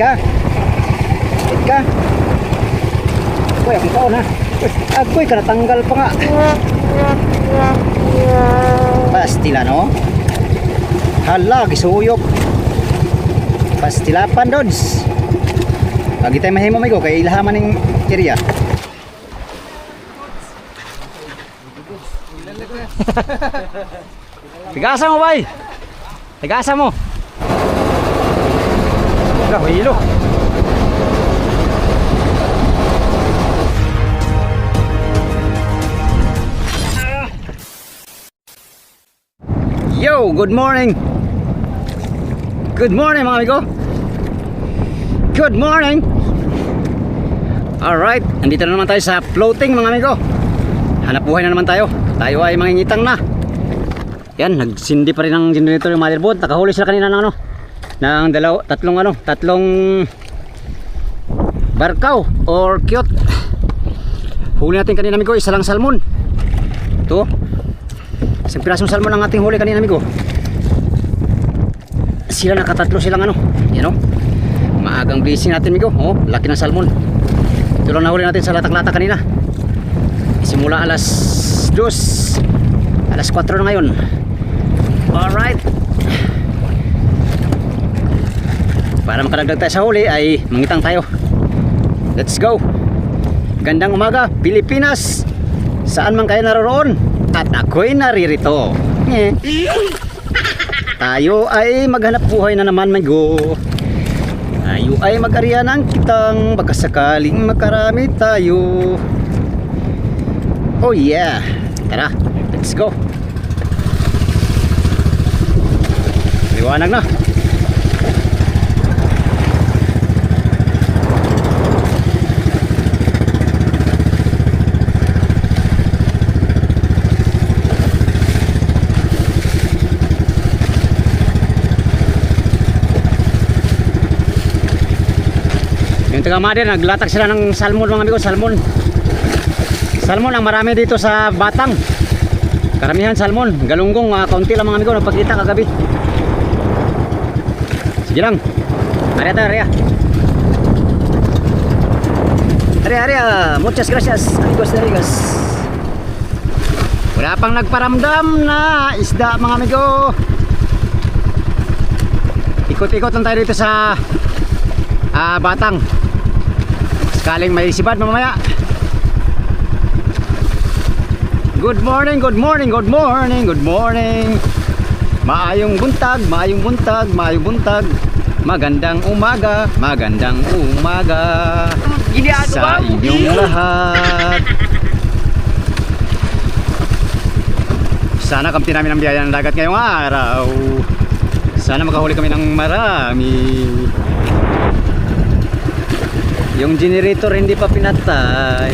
ka? Wait ka? Uy, akong taon ha. Agoy ka natanggal pa nga. Pastila no? Hala, gisuyop. Pastilapan dods. Lagi tayo mahimo may go kay ilahaman ng area. Tigasa mo bay. Tigasa mo. Dah hilo. Yo, good morning. Good morning mga amigo. Good morning. Alright, nandito na naman tayo sa floating mga amigo. Hanap buhay na naman tayo. Tayo ay mangingitang na. Yan, nagsindi pa rin ang generator yung motherboard. Nakahuli sila kanina ng ano, ng tatlong barkaw or cute. Huli natin kanina amigo, isa lang salmon. Ito, isang pirasong salmon ang ating huli kanina amigo. Sila nakatatlo silang ano, yan o. Maagang blessing natin amigo. Oh, laki ng salmon. Ito lang nahuli natin sa latak-latak kanina. Simula alas 2, alas 4 na ngayon. Alright. Para makadagdag tayo sa huli ay mangitang tayo. Let's go. Gandang umaga Pilipinas, saan man kayo naroon. At ako'y naririto. Tayo ay maghanap buhay na naman may go. Tayo ay mag-ariya ng kitang, baka sakaling makarami tayo. Oh yeah. Tara, let's go. Liwanag na. Yung taga Madir, naglatag sila ng salmon mga amigo, salmon. Salmon ang marami dito sa Batang. Karamihan salmon, galunggong, kaunti lang mga amigo, nagpakita kagabi. Sige lang. Area tayo, area. Area. Muchas gracias, amigos de Rigas. Wala pang nagparamdam na isda mga amigo. Ikot-ikot lang tayo dito sa Batang. Sakaling may sibad mamaya. Good morning, good morning, good morning, good morning. Maayong buntag, maayong buntag, maayong buntag. Magandang umaga, magandang umaga sa inyong lahat. Sana kamti namin ang biyaya ng dagat ngayong araw. Sana makahuli kami ng marami. Yung generator hindi pa pinatay.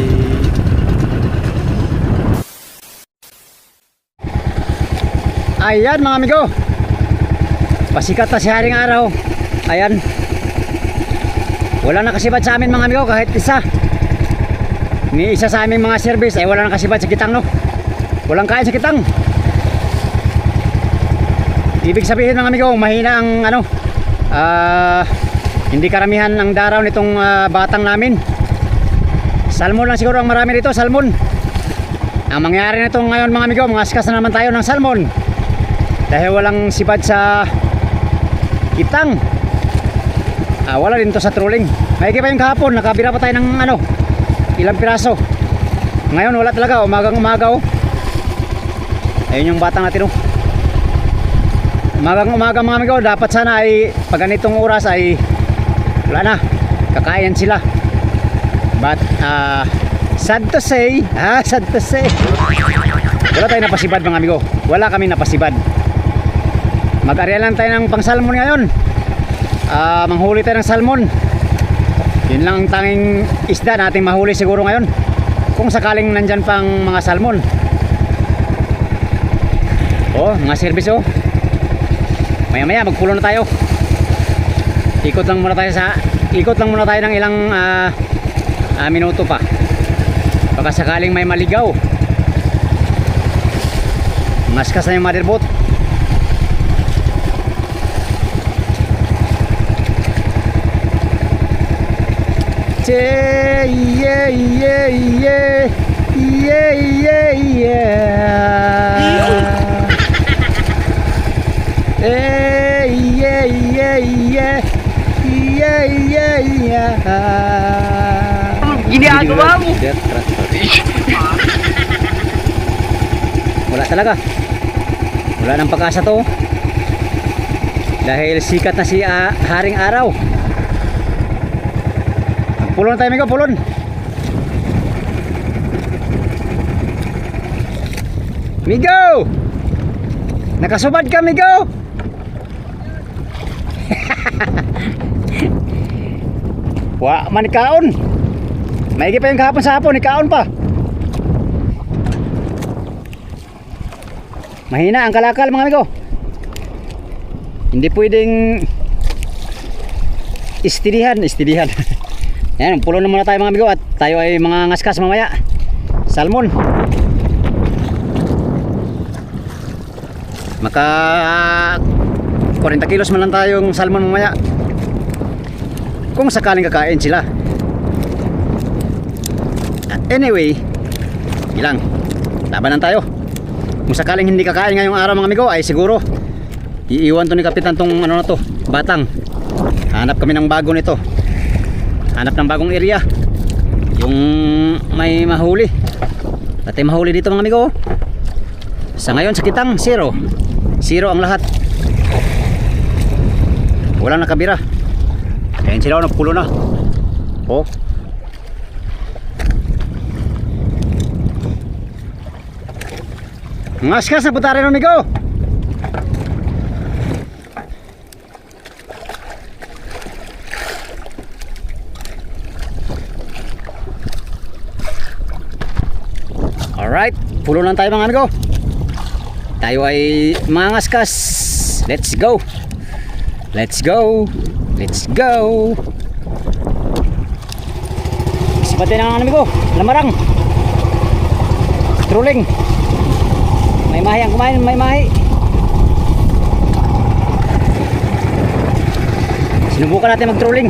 Ayan mga amigo, pasikat na si haring araw. Ayan, wala nakasibad sa amin mga amigo kahit isa. Ni isa sa aming mga service ay wala nakasibad sa kitang no. Walang kain sa kitang. Ibig sabihin mga amigo, mahina ang ano, hindi karamihan ang daraw nitong Batang namin. Salmon lang siguro ang marami dito, salmon. Ang mangyari nito ngayon mga amigo, mga askas na naman tayo ng salmon. Dahil walang sibad sa kitang. Wala din to sa trolling. Maigi pa yung kahapon, nakabira pa tayo ng ano, ilang piraso. Ngayon wala talaga, umagang umaga oh. Ayun yung Batang natin oh. Umagang umaga mga amigo, dapat sana ay pag ganitong oras ay wala na, kakain sila. But sad to say, wala tayong napasibad mga amigo. Wala kami napasibad. Mag-area lang tayo ng pang salmon ngayon. Manghuli tayo ng salmon. Yun lang ang tanging isda nating mahuli siguro ngayon, kung sakaling nandyan pang mga salmon. Oh, mga service oh. Maya maya magpulo na tayo. Ikot lang muna tayo ng ilang minuto pa. Baka sakaling may maligaw. Maskas na yung motherboard. Yeah, yeah, yeah, yeah. Yeah, yeah, yeah. Hey, yeah, yeah, yeah. Yeah, yeah, yeah. Ginagawa mo. Wala talaga. Wala nang pag-asa to. Dahil sikat na si Haring Araw. Pulon tayo, Migo, pulon. Migo! Nakasubad ka, Migo! Wa man ikaon. Maigi pa yung kahapon sa hapon, ikaon pa. Mahina ang kalakal, mga amigo. Hindi pwedeng istidihan. Yan, pulo na muna tayo, mga amigo, at tayo ay mga ngaskas mamaya. Salmon. Maka 40 kilos man lang tayong salmon mamaya. Kung sakaling kakain sila. Anyway, ilang labanan tayo. Kung sakaling hindi kakain ngayong araw, mga amigo, ay siguro iiwan to ni kapitan tong ano na to, batang. Hanap kami ng bago nito. Hanap ng bagong area. Yung may mahuli. At may mahuli dito, mga amigo. Sa ngayon sa kitang 0 ang lahat. Walang nakabira. Kaya sila nagpulo na. Oh. Ngaskas na putari ng amigo. Alright, pulo lang tayo, mga amigo. Tayo ay mga ngaskas. Let's go. Let's go. Let's go. Isipatin ang amigo. Lamarang. Trolling. May mahi ang kumain, may mahi. Sinubukan natin mag-trolling.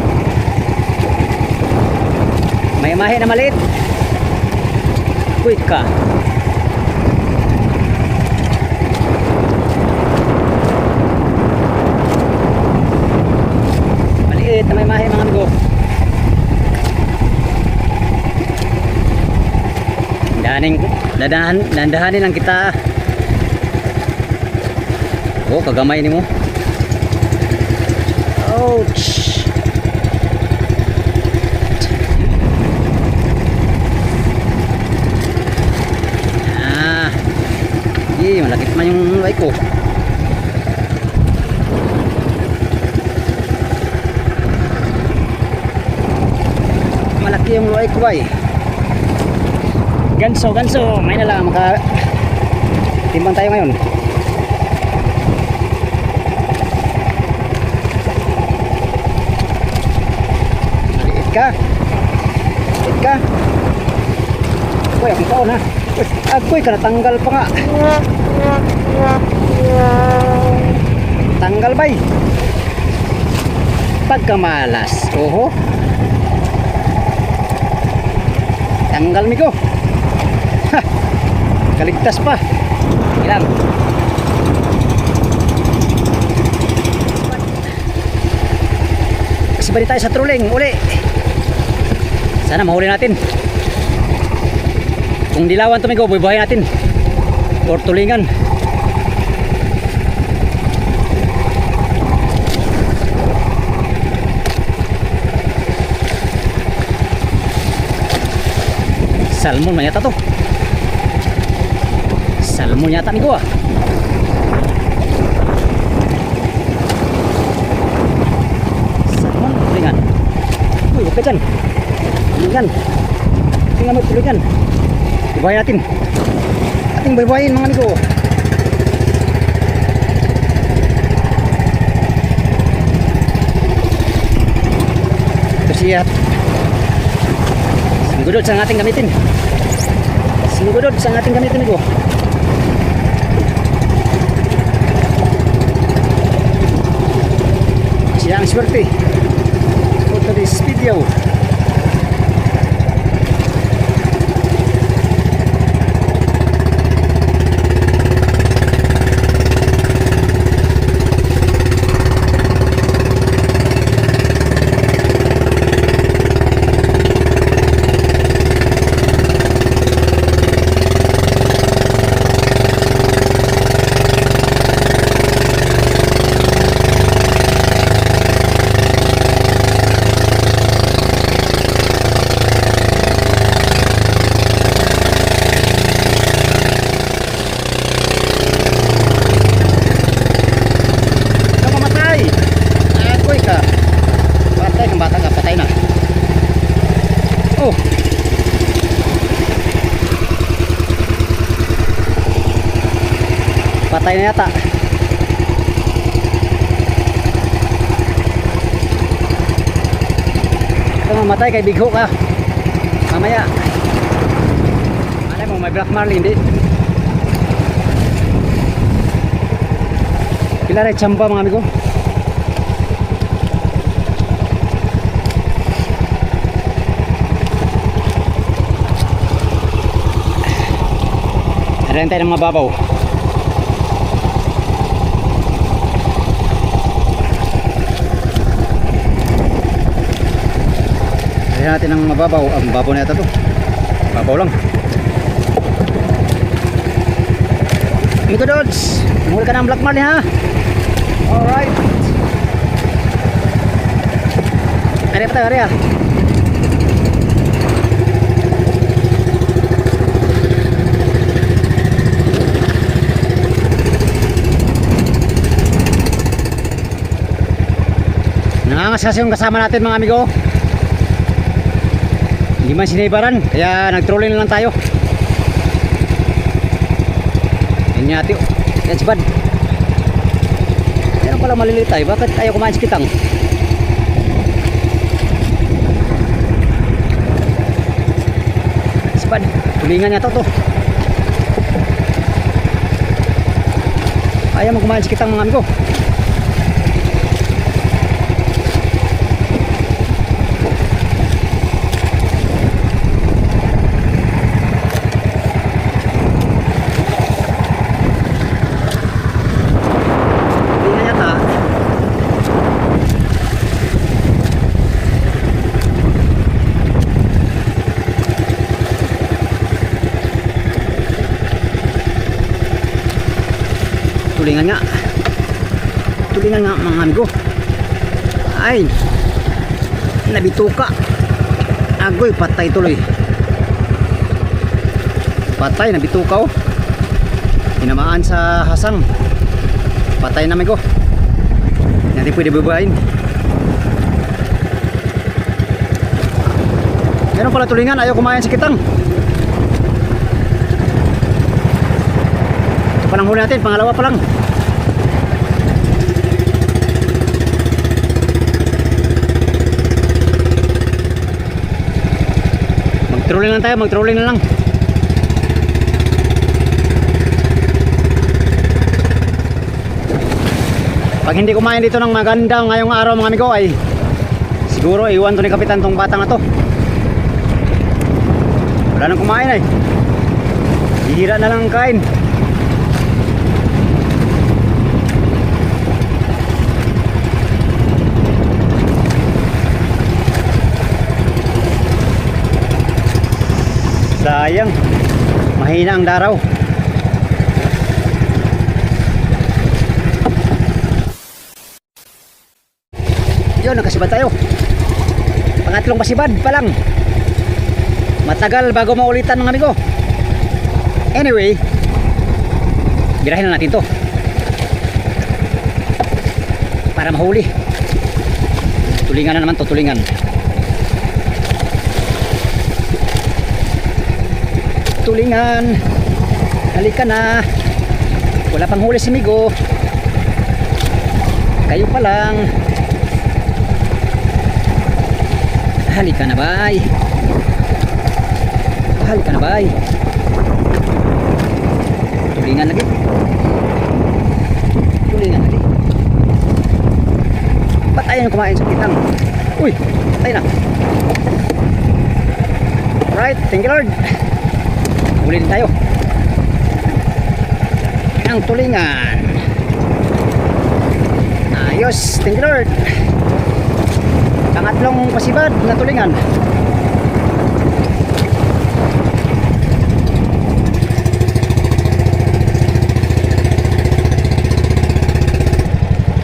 May mahi na maliit. Quit ka. Maliit na may mahi, mga amigo. Dandahanin lang kita. Oh, kagamay ni mo. Ouch. Malakit man yung luay ko. Malaki yung luay ko, bay. Ganso. May na lang maka timbang tayo ngayon. Maliit ka. Uy, akong taon ha. Agoy ka natanggal pa nga. Tanggal bay. Pagkamalas. Oho. Tanggal migo. Ha. Kaligtas pa. Ilang. Kasi bali tayo sa trolling. Uli. Sana mahuli natin. Kung dilawan to migo, buhay natin. Or tulingan. Salmon man yata to. Salmon yata migo ah. Salmon, tulingan. Uy, huwag ka dyan. Tulingan. Tingnan mo, tulingan. Buhay natin. Ating buhay-buhayin, mga amigo. Ito siya. Sinugudod sa ating gamitin. Amigo. Siya ang swerte for today's video. yata. Ito mamatay kay Big Hook ah. Mamaya. Malay mo may Black Marlin, hindi. Pila rin tsamba mga amigo. Ayan tayo ng mga babaw. Ayan natin ng mababaw. Ang babaw na ito to. Babaw lang. Ito Dodds. Muli ka ng Black Marlin ha. Alright. Ari pa tayo, ari ah. Nangangas kasi yung kasama natin mga amigo. Hindi man sinibaran, kaya nag-trolling na lang tayo. Yan yati. Yan si Bad. Yan pala maliliit tayo. Bakit ayaw kumain si Kitang? Si Bad. Tulingan niya to. Ayaw mo kumain si Kitang mga amigo. Tulingan nga mga amigo. Ay nabituka. Agoy patay tuloy. Patay nabituka oh. Tinamaan sa hasang. Patay na amigo. Hindi pwede bubuhayin. Meron pala tulingan. Ayaw kumain si Kitang. Ito pa lang huli natin. Pangalawa pa lang. Mag-trolling lang tayo, mag-trolling na lang. Pag hindi kumain dito ng maganda ngayong araw mga amigo ay siguro iwan to ni Kapitan tong batang na to. Wala nang kumain ay. Hihira na lang ang kain. Sayang, mahina ang daraw. Yun, nakasibad tayo. Pangatlong pasibad pa lang. Matagal bago maulitan mga amigo. Anyway, birahin na natin to para mahuli. Tulingan na naman to, tulingan. Tulingan, halika na. Wala pang huli si Migo. Kayo pa lang. Halika na bay. Halika na bay. Tulingan lagi. Tulingan lagi. Ba't ayaw kumain sa Kitang? Uy, patay na. Right, thank you Lord. Huli din tayo. Ang tulingan. Ayos, thank you Lord. Pangatlong pasibad na tulingan.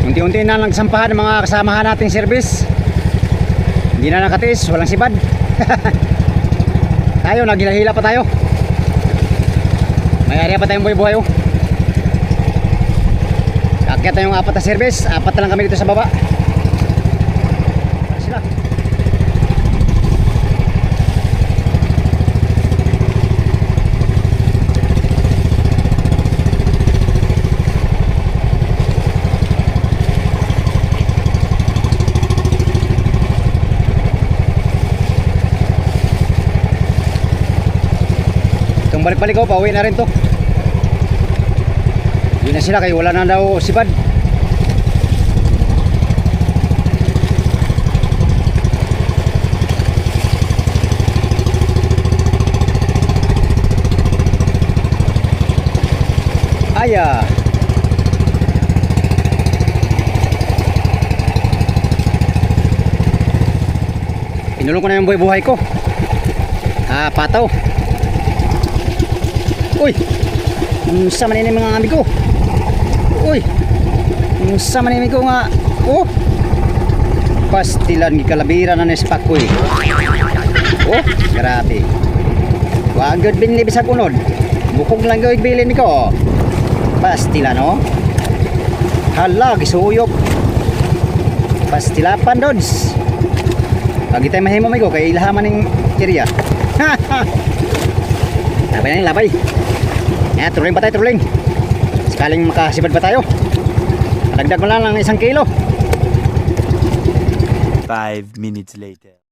Unti-unti na nagsampahan ng mga kasamahan nating service. Hindi na nakatiis, walang sibad. Tayo, naghila-hila pa tayo. May area pa tayong buhay-buhay oh. Kakit na yung apat na service. Apat na lang kami dito sa baba. Sila. Kung balik-balik ko, pauwi na rin to. Yun na sila, kaya wala na daw si Bad. Aya. Pinulong ko na yung buhay ko. Pataw. Uy. Unsa man ini mga amigo. Uy. Unsa man ini ko nga. Oh. Pastilan gi kalabira na nespakoy. Oh, grabe. Wa gud binli bisag unod. Bukog lang gyud bilin mi ko. Pastilan oh. Hala gisuyop. Pastilapan dods. Lagi tayo mahimo may ko kay ilahaman ning area. Labay na yung labay. Trolling pa tayo, trolling. Sakaling makasibad pa tayo. Dagdag mo lang ng 1 kilo. 5 minutes later.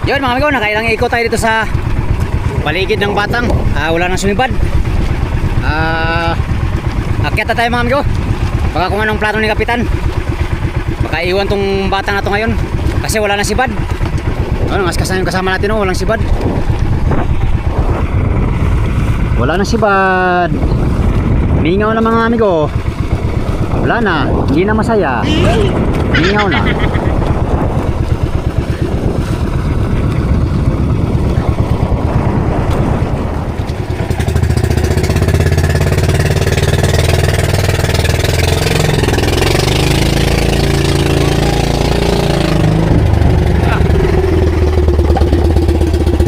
Yun mga amigo, nakailang ikot tayo dito sa paligid ng Batang. Wala nang sumibad. Akyat na tayo mga amigo. Baka kung anong plano ni Kapitan. Baka iwan tong Batang na to ngayon. Kasi wala na si Bad. Ngaskas na yung kasama natin, walang si Bad. Wala na si Bad. Mingaw na mga amigo. Wala na, hindi na masaya. Mingaw na.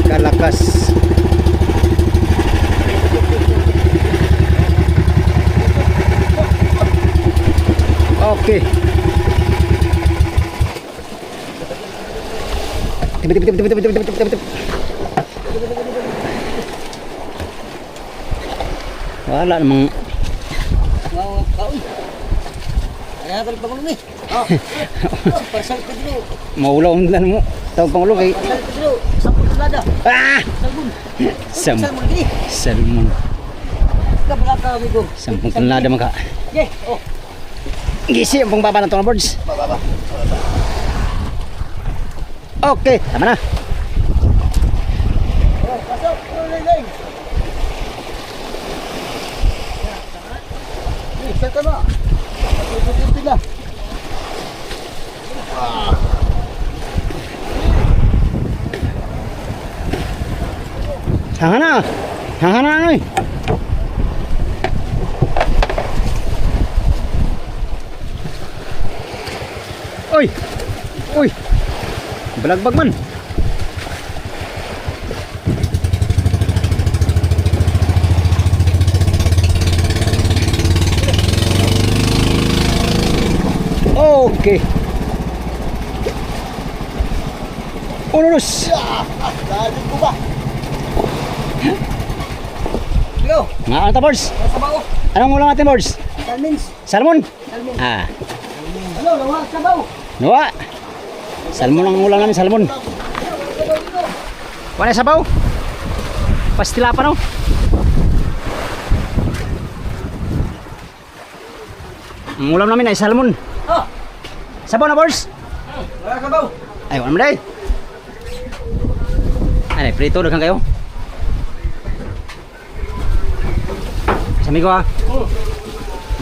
Kalakas. Okay. Tip. Wala namang. Kaya ka Pangulo ni. Pasal ka dito. Maulaw ang dalan mo. Tawag Pangulo kay. Pasal ka dito. Sampun tulada. Salmon. Salmon lagi. Salmon. Kabala ka amigo. Sampung tonelada maka. Yeah. Oh. Gisi ang pangbaba ng tuna birds. Baba. Okay, tama na. Pasok. Lay. Isa ka na. Patututin na. Hanga na. Hanga na ano eh. Uy. Uy. Balagbag man. Okay. Unos. Dali ko ba? Yo. Nga ano ta birds? Sa bawo. Anong ulam natin birds? Salmins. Salmon? Salmon. Ano, lawa sa bawo. Nawa. Salmon ang ulam namin, salmon. Wala sabaw? Pastila pa no? Ang ulam namin ay salmon. Oh. Sabaw na birds? Wala sa bawo. Ay, wala mo day. Ay, prito daghang kayo. Sami ko ha.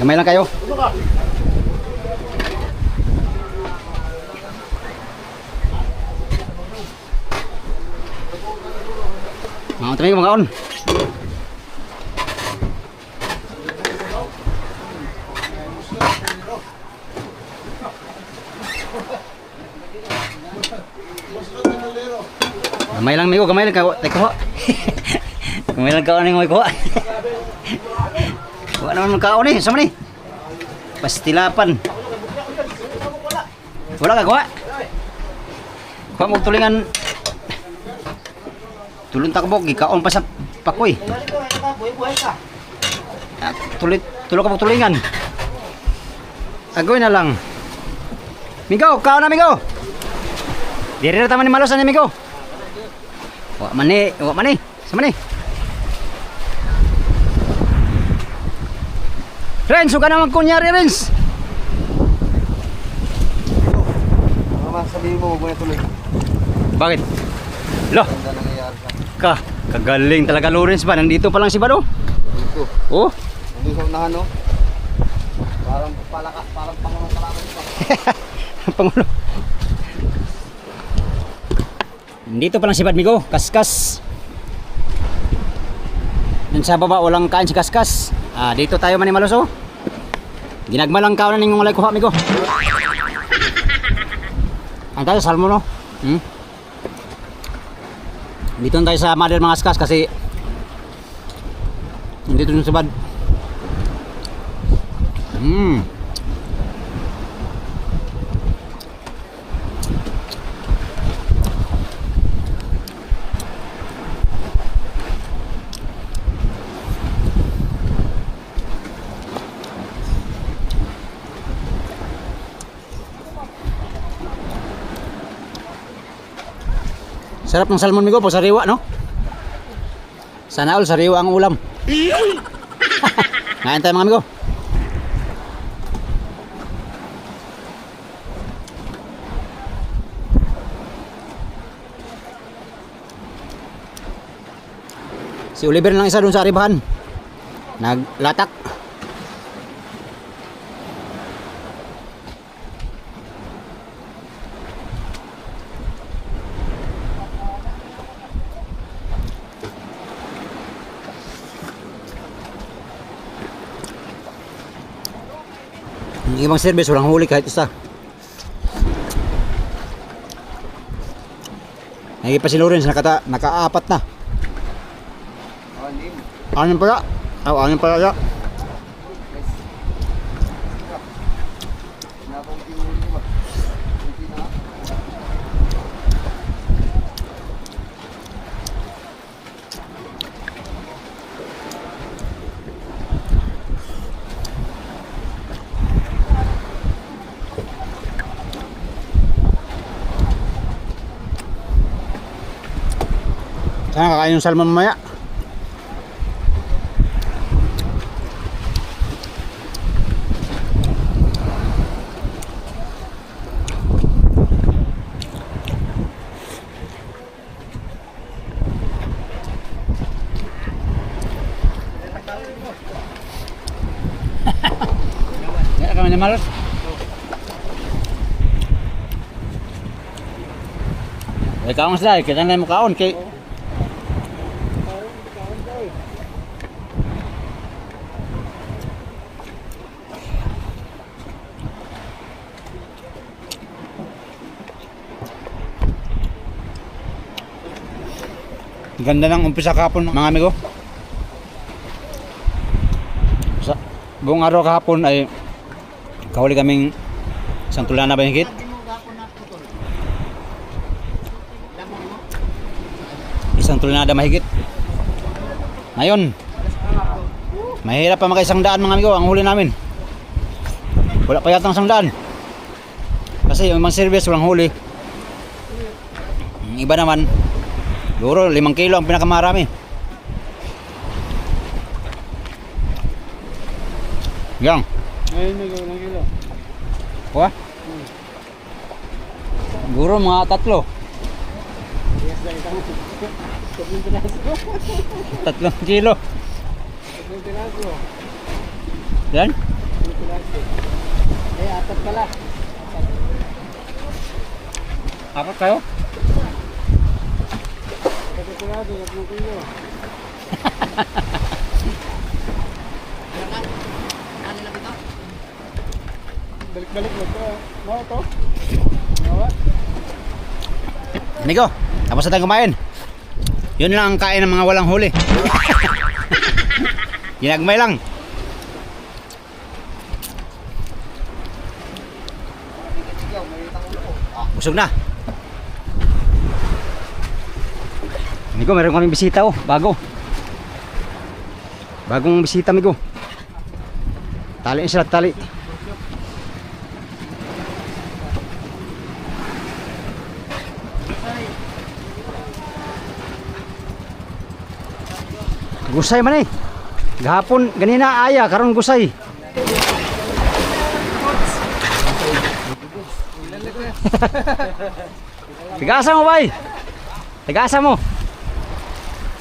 Gamay lang kayo. Mga tumingin mga on. Gamay lang migo, gamay lang kayo. Teko. Gamay lang kayo ning ko. Wala naman kaon eh, sama ni. Pastilapan. Wala ka kuha. Kuha mo tulingan. Tulong takbo, gikaon pa sa pakoy. Tulong ka mo tulingan. Agoy na lang. Migo, kaon na migo. Diri na taman ni malosan ni migo. Wa mani. Sama ni. Renz, huwag ka na magkunyari, Renz. Mama, sabihin mo, huwag mo na tuloy. Bakit? Lo, Ganda nangyayari sa kagaling talaga, Lawrence ba? Nandito pa lang si Bado. dito. Oh, Nandito sa unahan, no? Parang pangulong kalaban pa. Pangulo. Dito pa lang si Badmigo, Kaskas. Dun sa baba, walang kain si Kaskas. Dito tayo Manimalos, oh. Ginagmalang kaon na ning mga kuha, amigo. Ang tayo, salmo, no? Dito na tayo sa mother mga Kaskas kasi dito dun sa bad. Sarap ng salmon, migo, po sariwa, no? Sana all sariwa ang ulam. Ngayon tayo, mga amigo. Si Oliver lang isa dun sa Aribahan. Naglatak. Yung ibang service walang huli kahit isa. Naging pa si Lawrence nakaapat na. Anim pala. Anim pala ya. Sana kakain yung salmon mamaya. Ya kami malas. Ikaw ang sila, kita na mo kaon kay ganda ng umpisa kahapon, mga amigo. Sa buong araw kahapon ay kahuli kaming isang tulana ba higit? Isang tulana mahigit. Ngayon, mahirap pa maka-100 mga amigo ang huli namin. Wala pa yata 100. Kasi yung mga service walang huli. Yung iba naman siguro 5 kilo ang pinakamarami. Yang. Ngayon nag-1 kilo. Wah. Siguro mga 3. Yes, lang ito. 3 kilo. 3 piraso. Yan. 3 piraso. Apat pala. Apat kayo? 3 piraso, 3 kilo. Balik-balik mo ito. Ano ito? Ano? Amigo, tapos na tayo kumain. Yun lang ang kain ng mga walang huli. Ginagmay lang. Busog na. Amigo, meron kaming bisita, oh, bago. Bagong bisita, amigo. Tali sila, tali. Gusay man eh. Gahapon ganina aya karon gusay. Tigasa mo bay. Tigasa mo.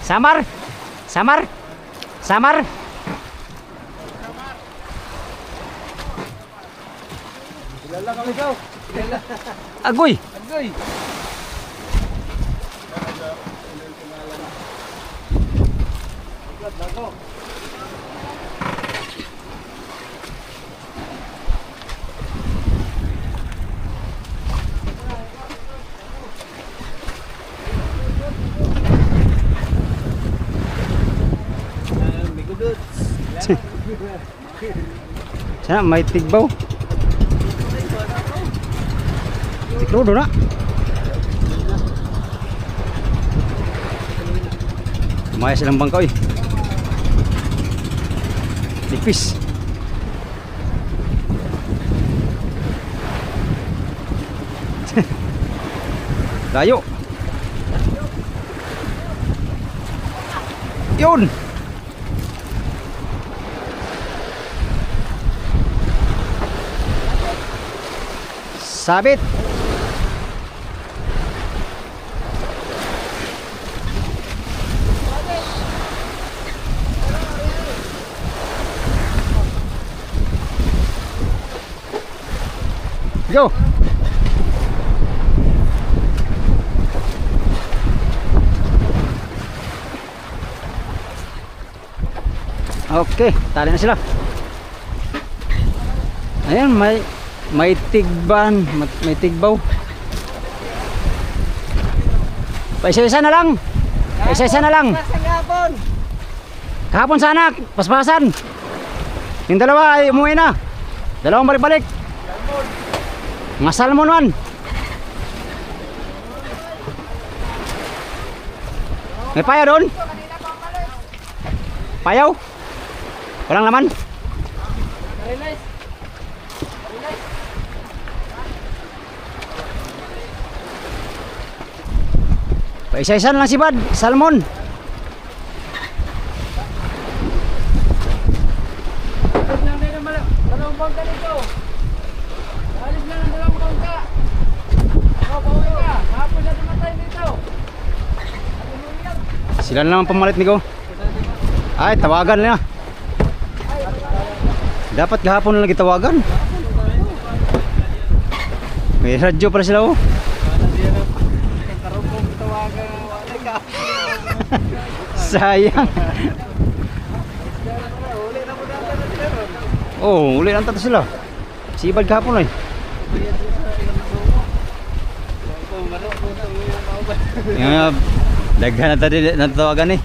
Samar. Samar. Samar. Kilala kami ikaw. Kilala. Agoy. Agoy. Sana may tigbaw. Tikrodo na. Kumaya silang bangka eh. Tipis. Layo. Yun. Sabit. Go. Okay, tali na sila. Ayan, may tigban, may tigbaw. Paisa-isa na lang. Paisa-isa na lang. Kahapon sana, paspasan. Yung dalawa ay umuwi na. Dalawang balik-balik. Mga salmon man. May payaw doon? Payaw? Walang laman? Paisa-isa lang si Bad, salmon. Dalawang bangka nito. Alis na ng dalawang bangka. Pauwi ka. Hapon na tumatay dito. Sila na naman pamalit ni Go. Ay, tawagan na. Dapat gahapon na lagi tawagan. May radyo pala sila oh. Sayang. Oh, uli lang tato sila. Sibad kahapon eh. Yung daghan na tadi natawagan eh.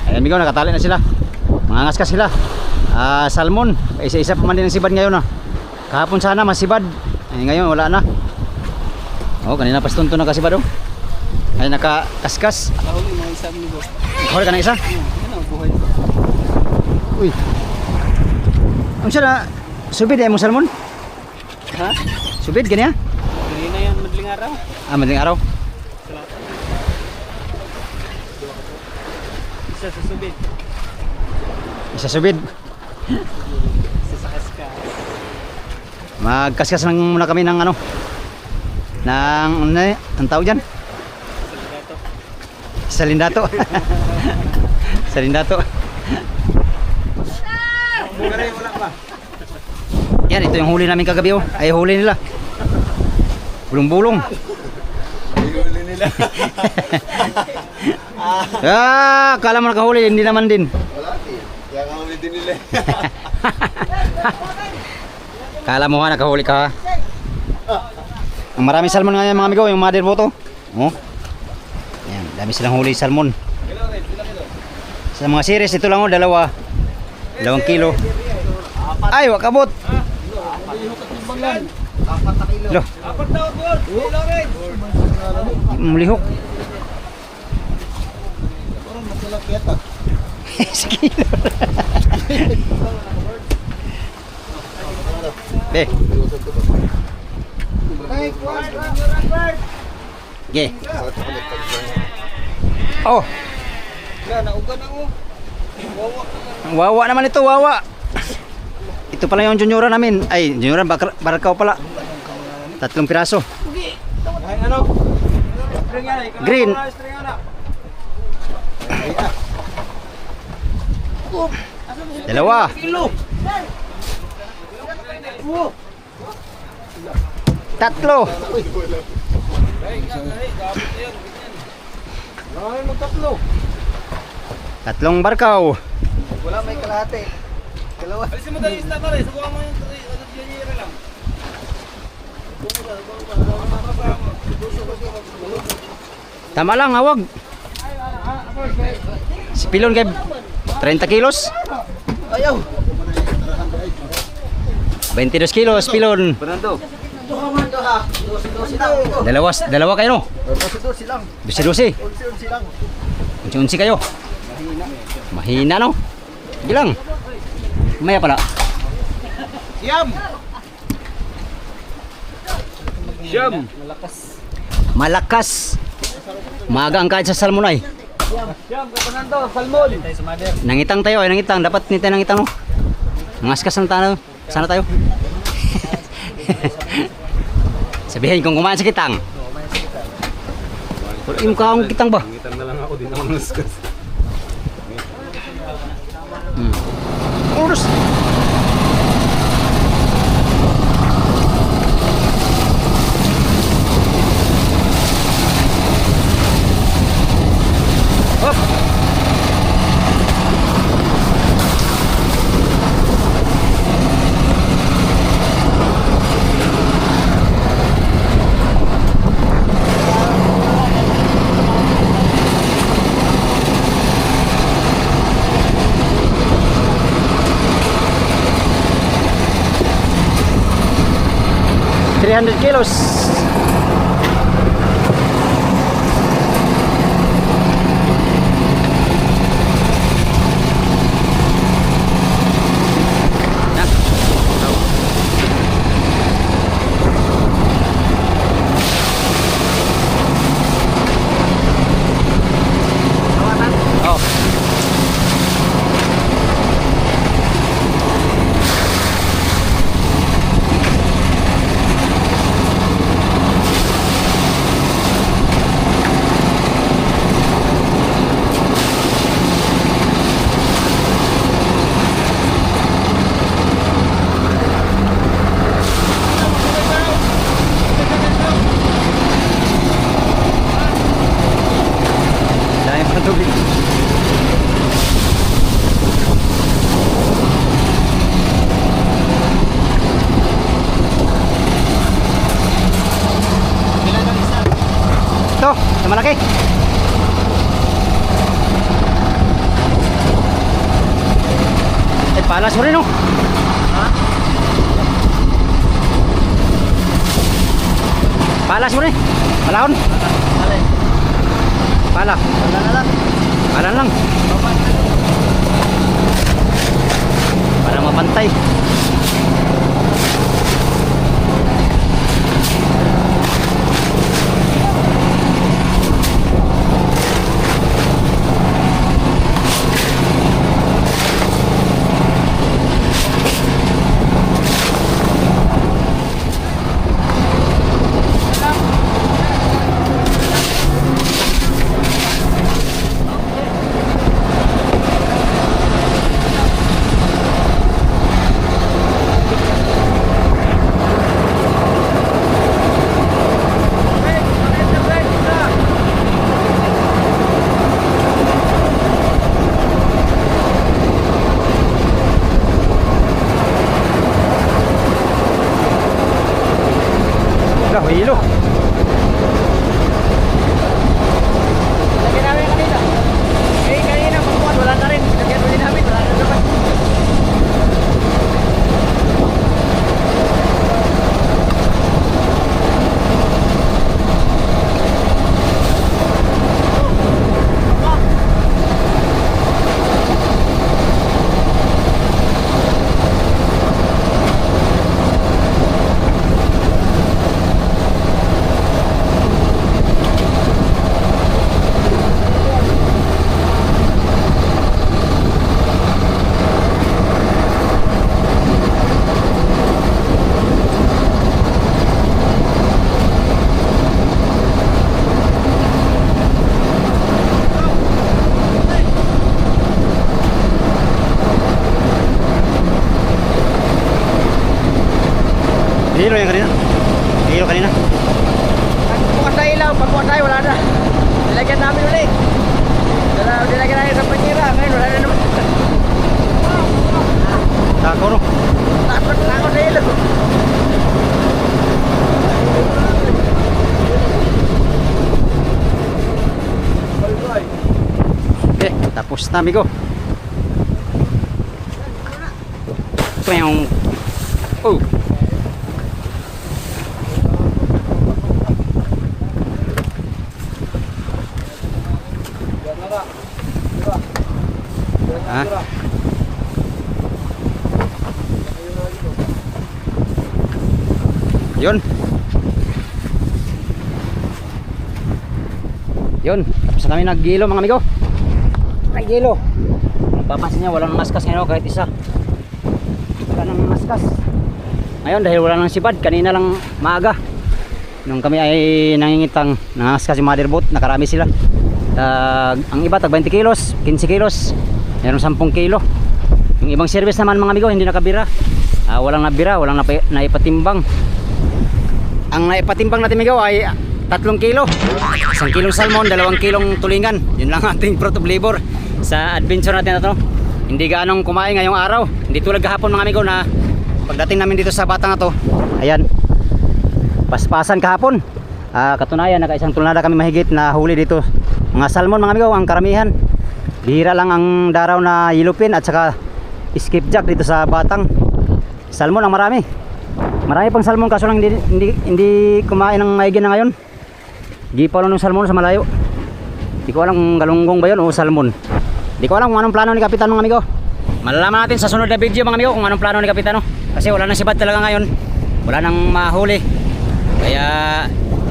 Ayan migo, nakatali na sila. Mangangas ka sila. Salmon, isa-isa pa man din ang sibad ngayon ah. Kahapon sana masibad. Ay ngayon wala na. Oh, kanina pa stunto na kasibad oh. Ay nakakaskas. Nakahuli mga isa mo. Huli ka na isa? Ano buhay? Uy. Ang siya na subid ay mo salmon? Ha? Subid gani ah? Kanina yan madaling araw. Madaling araw. Isa sa subid. Isa subid. Isa sa kaskas. Magkaskas lang muna kami ng ano. Ng ano eh, ang tawag dyan? Salindato. Salindato. Wala pa. Yan, ito yung huli namin kagabi oh. Ay huli nila. Bulong-bulong. Huli nila. Kala mo nakahuli, hindi naman din. Wala eh. Kaya kahuli din nila. Kala mo ha, nakahuli ka ha. Ang maraming salmon ngayon mga amigo, yung mother boto. Oh. Yan, dami silang huli salmon. Sa mga series, ito lang oh, 2 kilo. Ay, wakabot. Lo. Mulihok. Sekilo. Be. Okay. Oh. Wawa naman ito, wawa. Ito pala yung juniora namin. Ay, juniora, barakaw pala. 3 piraso. Green. Dalawa. Tatlo. Tatlong barkaw. Wala may kalahati. Dalawa. Alisin mo tayo isda pare. Subukan mo yung yanyera lang. Tama lang, hawag. Si pilon kay 30 kilos. Ayaw. 22 kilos, pilon. Fernando. Dalawa kayo, no? Dosi lang. 12. Unsi lang. Unsi kayo. Mahina, no? Sige lang. Maya pala. Siyam. Siyam. Malakas. Maaga ang kahit sa salmon ay. Siyam, Fernando. Salmon. Nangitang tayo ay nangitang. Dapat nita nangitang, no? Nangaskas ng tayo. Sana tayo. Sabihin kung kumain sa kitang. Wala yung kaong kitang ba? Ngitan na lang ako din ang ngaskas. Oras. Hop. Kilos. Oh. Dahil pa tubig. Ito, yung malaki. Palas mo rin, no? Palas mo rin. Palahon. Pala. Pala lang. Para mapantay. Hilo yan kanina. Hilo kanina. Pagbukas na ilaw, pagbukas tayo, wala na. Nilagyan namin ulit. Nilagyan namin sa panyera. Ngayon, wala na naman. Tako no. Takot sa ilaw. Okay, tapos na amigo. Pweng. Oh. Ah. Yun. Yun, tapos na kami naggilo mga amigo. Naggilo. Papansin niya, walang maskas ngayon kahit isa. Wala nang maskas. Ngayon dahil wala nang sibad, kanina lang maaga. Nung kami ay nangingitang, nangaskas yung motherboard, nakarami sila. Ang iba tag 20 kilos, 15 kilos, mayroong 10 kilo. Yung ibang service naman mga amigo, hindi nakabira. Walang nabira, walang naipatimbang. Ang naipatimbang natin amigo ay 3 kilo. 1 kilong salmon, 2 kilong tulingan. Yun lang ating fruit of labor sa adventure natin na to. Hindi gaanong kumain ngayong araw. Hindi tulad kahapon mga amigo na pagdating namin dito sa batang na to, ayan, paspasan kahapon. Katunayan, naka 1 tonelada kami mahigit na huli dito. Mga salmon mga amigo, ang karamihan. Bihira lang ang daraw na yellowfin at saka skipjack dito sa batang. Salmon ang marami. Marami pang salmon kaso lang hindi kumain ng maigi na ngayon. Gipa lang ng salmon sa malayo. Di ko alam kung galunggong ba yun o salmon. Di ko alam kung anong plano ni Kapitan mga amigo. Malalaman natin sa sunod na video mga amigo kung anong plano ni Kapitano. Kasi wala nang sibad talaga ngayon. Wala nang mahuli. Kaya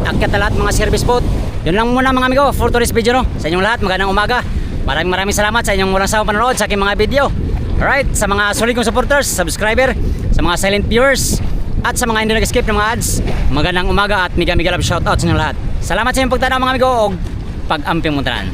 akyat na lahat mga service boat. Yun lang muna mga amigo for today's video no. Sa inyong lahat magandang umaga. Maraming salamat sa inyong walang sawang panonood sa aking mga video. Alright, sa mga solid kong supporters, subscriber, sa mga silent viewers, at sa mga hindi nag-skip ng mga ads, magandang umaga at mega love shoutout sa inyong lahat. Salamat sa inyong pagtanaw mga amigo o pag-amping muntanan.